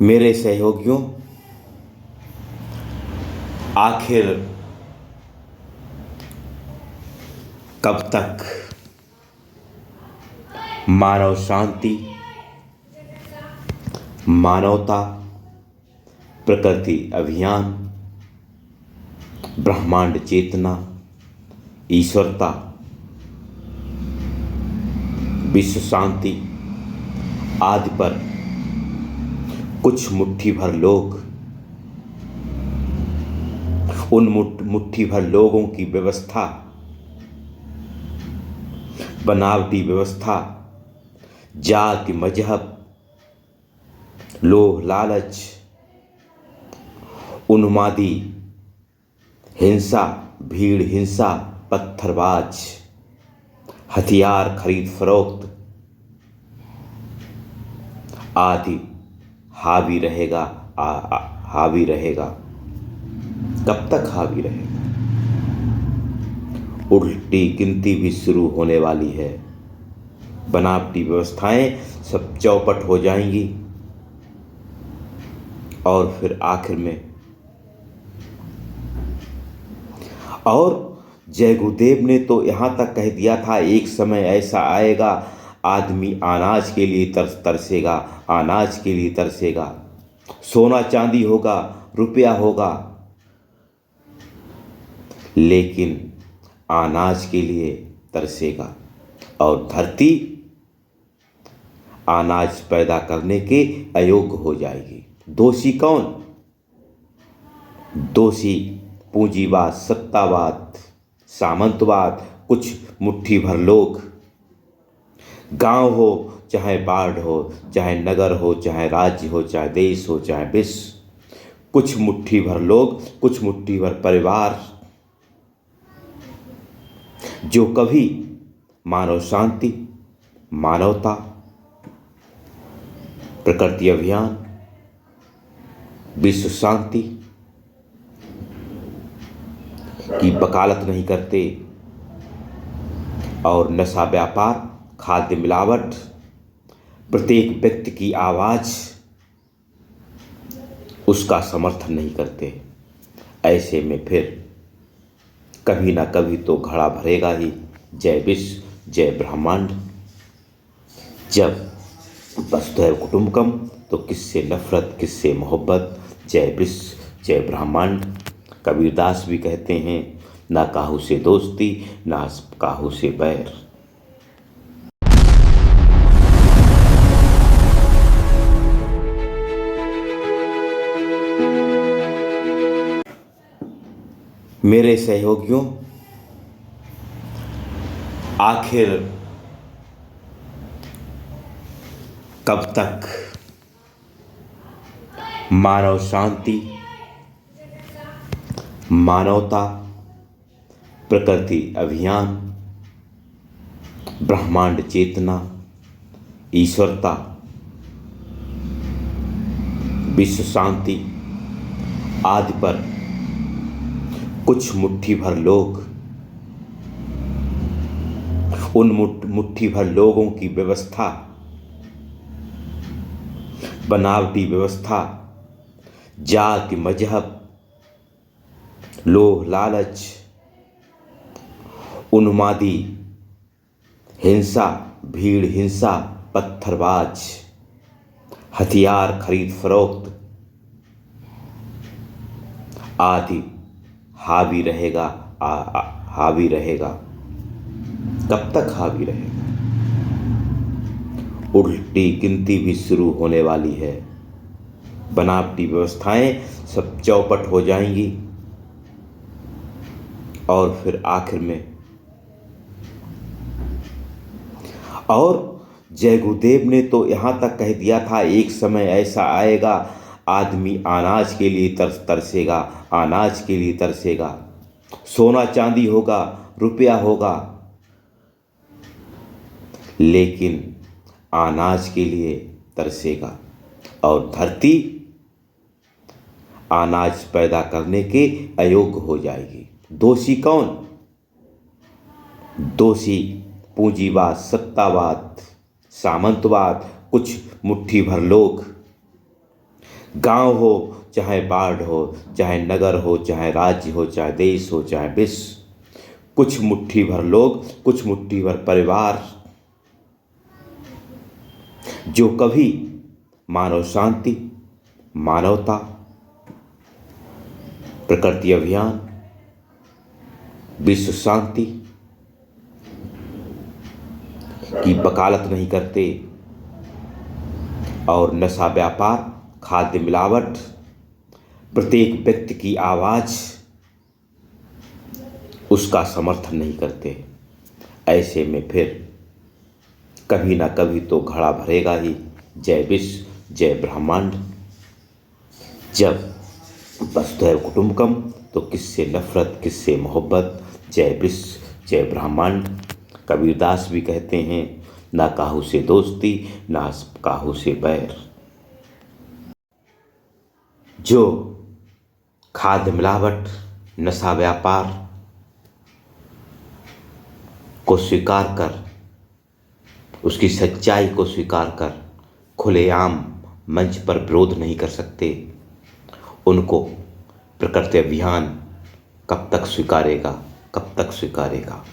मेरे सहयोगियों, आखिर कब तक मानव शांति, मानवता, प्रकृति अभियान, ब्रह्मांड चेतना, ईश्वरता, विश्व शांति आदि पर कुछ मुट्ठी भर लोग, उन मुट्ठी भर लोगों की व्यवस्था, बनावटी व्यवस्था, जाति मजहब, लोभ लालच, उन्मादी हिंसा, भीड़ हिंसा, पत्थरबाज, हथियार खरीद फरोख्त आदि हावी रहेगा। हावी रहेगा। कब तक हावी रहेगा? उल्टी गिनती भी शुरू होने वाली है। बनावटी व्यवस्थाएं सब चौपट हो जाएंगी और फिर आखिर में जय गुरुदेव ने तो यहाँ तक कह दिया था, एक समय ऐसा आएगा आदमी अनाज के लिए तरसेगा, अनाज के लिए तरसेगा। सोना चांदी होगा, रुपया होगा, लेकिन अनाज के लिए तरसेगा और धरती अनाज पैदा करने के अयोग्य हो जाएगी। दोषी कौन? दोषी पूंजीवाद, सत्तावाद, सामंतवाद, कुछ मुट्ठी भर लोग। गांव हो चाहे वार्ड हो, चाहे नगर हो, चाहे राज्य हो, चाहे देश हो, चाहे विश्व, कुछ मुट्ठी भर लोग, कुछ मुट्ठी भर परिवार जो कभी मानव शांति, मानवता, प्रकृति अभियान, विश्व शांति की वकालत नहीं करते और नशा व्यापार, खाद्य मिलावट, प्रत्येक व्यक्ति की आवाज, उसका समर्थन नहीं करते, ऐसे में फिर कभी ना कभी तो घड़ा भरेगा ही। जय विश्व, जय ब्रह्मांड। जब वसुधैव कुटुंबकम तो किससे नफरत, किससे मोहब्बत। जय विश्व, जय ब्रह्मांड। कबीरदास भी कहते हैं, ना काहू से दोस्ती, ना काहू से बैर। मेरे सहयोगियों, आखिर कब तक मानव शांति, मानवता, प्रकृति अभियान, ब्रह्मांड चेतना, ईश्वरता, विश्व शांति आदि पर कुछ मुट्ठी भर लोग, उन मुट्ठी भर लोगों की व्यवस्था, बनावटी व्यवस्था, जाति मजहब, लोभ लालच, उन्मादी हिंसा, भीड़ हिंसा, पत्थरबाज, हथियार खरीद फरोख्त आदि हावी रहेगा। हावी रहेगा। कब तक हावी रहेगा? उल्टी गिनती भी शुरू होने वाली है। बनावटी व्यवस्थाएं सब चौपट हो जाएंगी और फिर आखिर में जय गुरुदेव ने तो यहाँ तक कह दिया था, एक समय ऐसा आएगा आदमी अनाज के लिए तरसेगा, अनाज के लिए तरसेगा। सोना चांदी होगा, रुपया होगा, लेकिन अनाज के लिए तरसेगा और धरती अनाज पैदा करने के अयोग्य हो जाएगी। दोषी कौन? दोषी पूंजीवाद, सत्तावाद, सामंतवाद, कुछ मुट्ठी भर लोग। गांव हो चाहे वार्ड हो, चाहे नगर हो, चाहे राज्य हो, चाहे देश हो, चाहे विश्व, कुछ मुट्ठी भर लोग, कुछ मुट्ठी भर परिवार जो कभी मानव शांति, मानवता, प्रकृति अभियान, विश्व शांति की वकालत नहीं करते और नशा व्यापार, खाद्य मिलावट, प्रत्येक व्यक्ति की आवाज उसका समर्थन नहीं करते, ऐसे में फिर कभी ना कभी तो घड़ा भरेगा ही। जय विश्व, जय ब्रह्मांड। जब वसुधैव कुटुंबकम तो किससे नफरत, किससे मोहब्बत। जय विश्व, जय ब्रह्मांड। कबीरदास भी कहते हैं, ना काहू से दोस्ती, ना काहू से बैर। जो खाद्य मिलावट, नशा व्यापार को स्वीकार कर, उसकी सच्चाई को स्वीकार कर खुलेआम मंच पर विरोध नहीं कर सकते, उनको प्रकृति अभियान कब तक स्वीकारेगा, कब तक स्वीकारेगा।